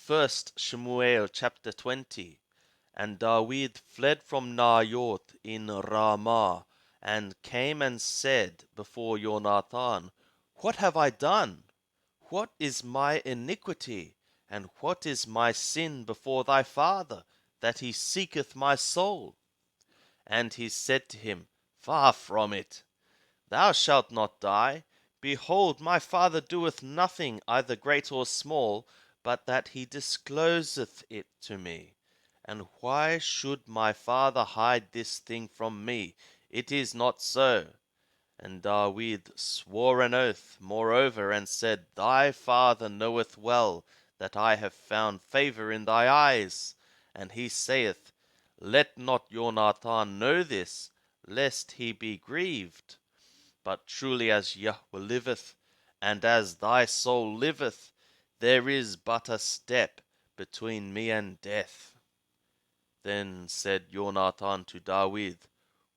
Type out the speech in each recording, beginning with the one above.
First Shemuel chapter 20. And David fled from Naioth in Ramah, and came and said before Jonathan, What have I done? What is my iniquity? And what is my sin before thy father, that he seeketh my soul? And he said to him, Far from it. Thou shalt not die. Behold, my father doeth nothing, either great or small, but that he discloseth it to me. And why should my father hide this thing from me? It is not so. And David swore an oath, moreover, and said, Thy father knoweth well that I have found favour in thy eyes. And he saith, Let not Jonathan know this, lest he be grieved. But truly as Yahweh liveth, and as thy soul liveth, there is but a step between me and death. Then said Jonathan to David,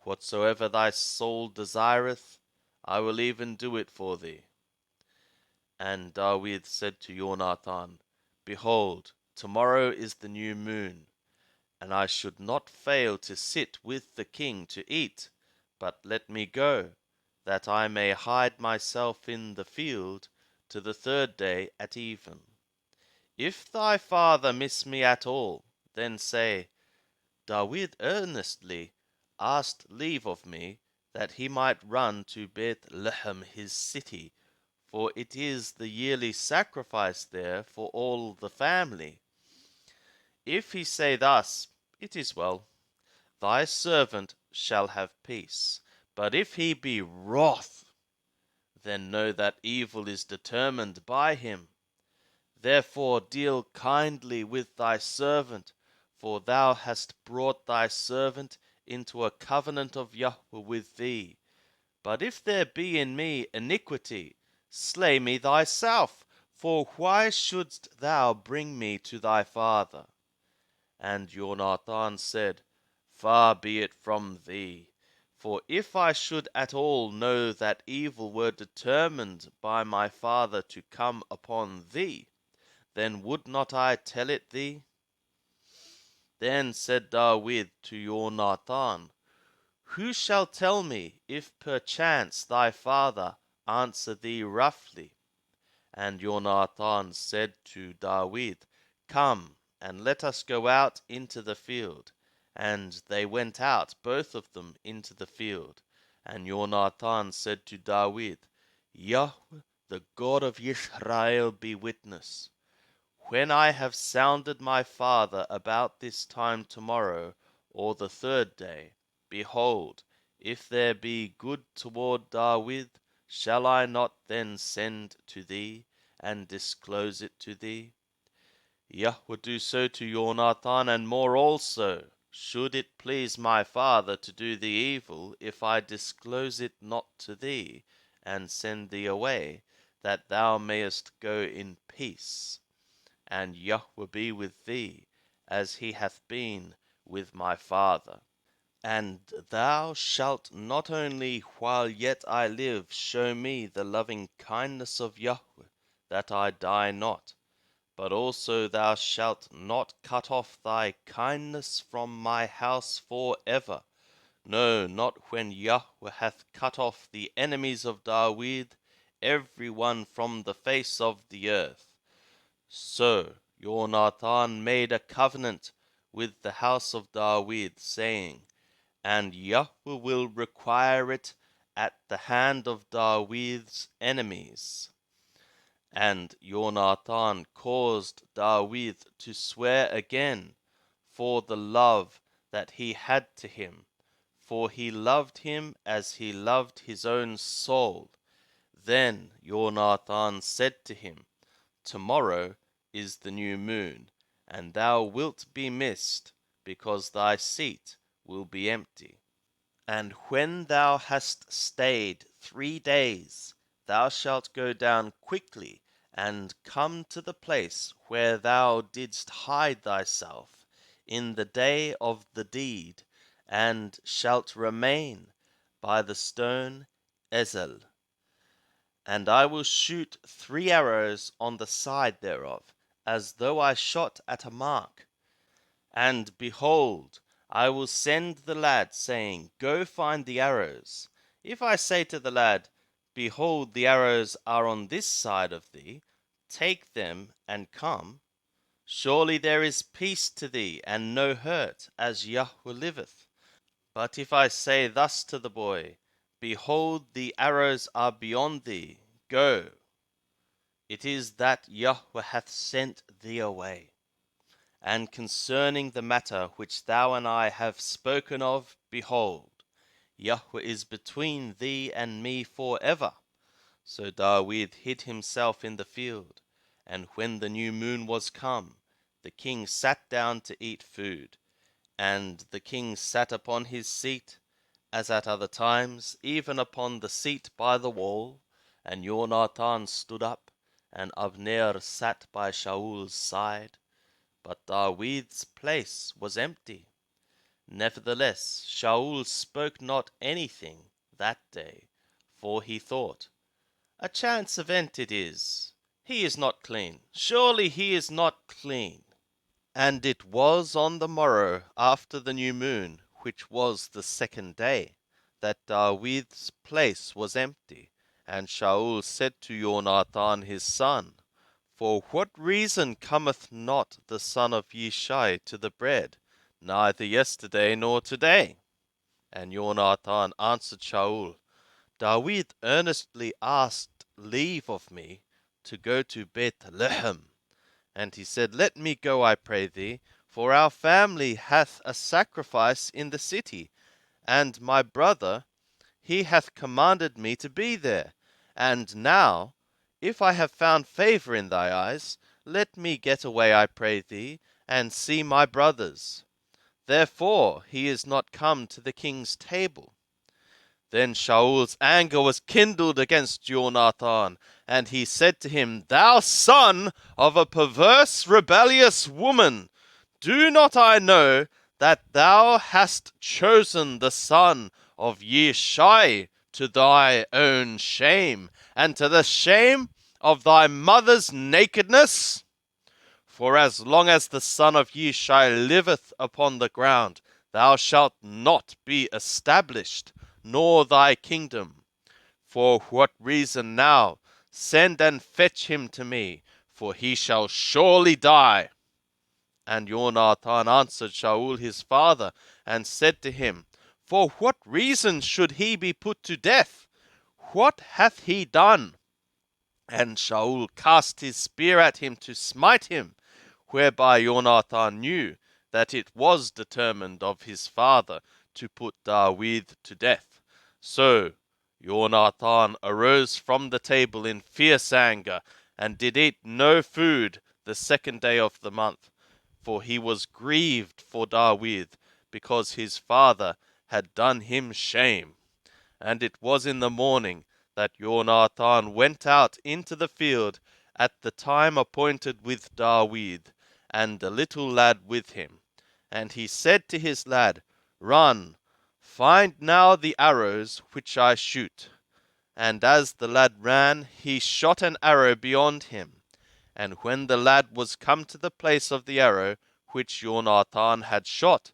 Whatsoever thy soul desireth, I will even do it for thee. And David said to Jonathan, Behold, tomorrow is the new moon, and I should not fail to sit with the king to eat, but let me go, that I may hide myself in the field to the third day at even. If thy father miss me at all, then say, David earnestly asked leave of me, that he might run to Bethlehem his city, for it is the yearly sacrifice there for all the family. If he say thus, it is well, thy servant shall have peace. But if he be wroth, then know that evil is determined by him. Therefore deal kindly with thy servant, for thou hast brought thy servant into a covenant of Yahweh with thee. But if there be in me iniquity, slay me thyself, for why shouldst thou bring me to thy father? And Jonathan said, Far be it from thee. For if I should at all know that evil were determined by my father to come upon thee, then would not I tell it thee? Then said David to Jonathan, Who shall tell me if perchance thy father answer thee roughly? And Jonathan said to David, Come, and let us go out into the field. And they went out, both of them, into the field. And Jonathan said to David, Yahweh, the God of Israel, be witness. When I have sounded my father about this time tomorrow, or the third day, behold, if there be good toward David, shall I not then send to thee, and disclose it to thee? Yahweh do so to Jonathan, and more also, should it please my father to do thee evil, if I disclose it not to thee, and send thee away, that thou mayest go in peace. And Yahweh be with thee, as he hath been with my father. And thou shalt not only while yet I live show me the loving kindness of Yahweh, that I die not, but also thou shalt not cut off thy kindness from my house for ever. No, not when Yahweh hath cut off the enemies of David, every one from the face of the earth. So Jonathan made a covenant with the house of David, saying, And Yahweh will require it at the hand of David's enemies. And Jonathan caused David to swear again for the love that he had to him, for he loved him as he loved his own soul. Then Jonathan said to him, Tomorrow is the new moon, and thou wilt be missed, because thy seat will be empty. And when thou hast stayed 3 days, thou shalt go down quickly, and come to the place where thou didst hide thyself in the day of the deed, and shalt remain by the stone Ezel. And I will shoot 3 arrows on the side thereof, as though I shot at a mark. And behold, I will send the lad, saying, Go find the arrows. If I say to the lad, Behold, the arrows are on this side of thee, take them and come. Surely there is peace to thee, and no hurt, as Yahweh liveth. But if I say thus to the boy, Behold, the arrows are beyond thee, go, it is that Yahweh hath sent thee away. And concerning the matter which thou and I have spoken of, behold, Yahweh is between thee and me for ever. So David hid himself in the field, and when the new moon was come, the king sat down to eat food. And the king sat upon his seat, as at other times, even upon the seat by the wall, and Jonathan stood up, and Abner sat by Shaul's side. But David's place was empty. Nevertheless, Shaul spoke not anything that day, for he thought, A chance event it is. He is not clean. Surely he is not clean. And it was on the morrow after the new moon, which was the second day, that David's place was empty. And Shaul said to Jonathan his son, For what reason cometh not the son of Yishai to the bread, neither yesterday nor today? And Jonathan answered Shaul, David earnestly asked leave of me to go to Bethlehem. And he said, Let me go, I pray thee, for our family hath a sacrifice in the city, and my brother, he hath commanded me to be there. And now, if I have found favour in thy eyes, let me get away, I pray thee, and see my brothers. Therefore he is not come to the king's table. Then Shaul's anger was kindled against Jonathan, and he said to him, Thou son of a perverse, rebellious woman, do not I know that thou hast chosen the son of Yishai to thy own shame, and to the shame of thy mother's nakedness? For as long as the son of Yishai liveth upon the ground, thou shalt not be established, nor thy kingdom. For what reason now? Send and fetch him to me, for he shall surely die. And Jonathan answered Shaul his father, and said to him, For what reason should he be put to death? What hath he done? And Shaul cast his spear at him to smite him, whereby Jonathan knew that it was determined of his father to put David to death. So Jonathan arose from the table in fierce anger, and did eat no food the second day of the month, for he was grieved for David, because his father had done him shame. And it was in the morning that Jonathan went out into the field at the time appointed with David, and the little lad with him. And he said to his lad, Run, find now the arrows which I shoot. And as the lad ran, he shot an arrow beyond him. And when the lad was come to the place of the arrow which Jonathan had shot,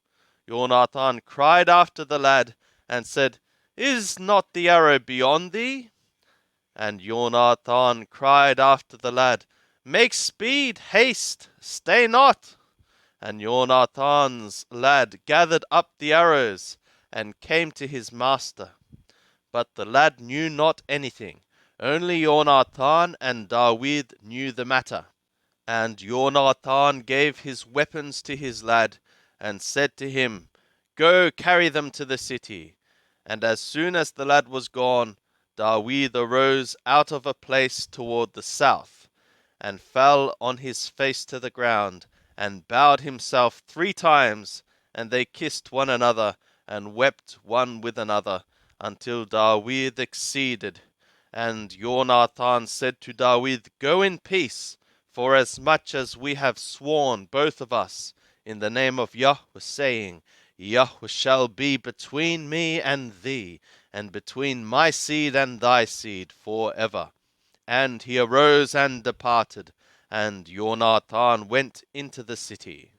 Jonathan cried after the lad, and said, Is not the arrow beyond thee? And Jonathan cried after the lad, Make speed, haste, stay not. And Jonathan's lad gathered up the arrows, and came to his master. But the lad knew not anything, only Jonathan and David knew the matter. And Jonathan gave his weapons to his lad, and said to him, Go carry them to the city. And as soon as the lad was gone, David arose out of a place toward the south, and fell on his face to the ground, and bowed himself 3 times, and they kissed one another, and wept one with another, until David exceeded. And Jonathan said to David, Go in peace, for as much as we have sworn both of us in the name of Yahweh, saying, Yahweh shall be between me and thee, and between my seed and thy seed for ever. And he arose and departed, And Yonatan went into the city.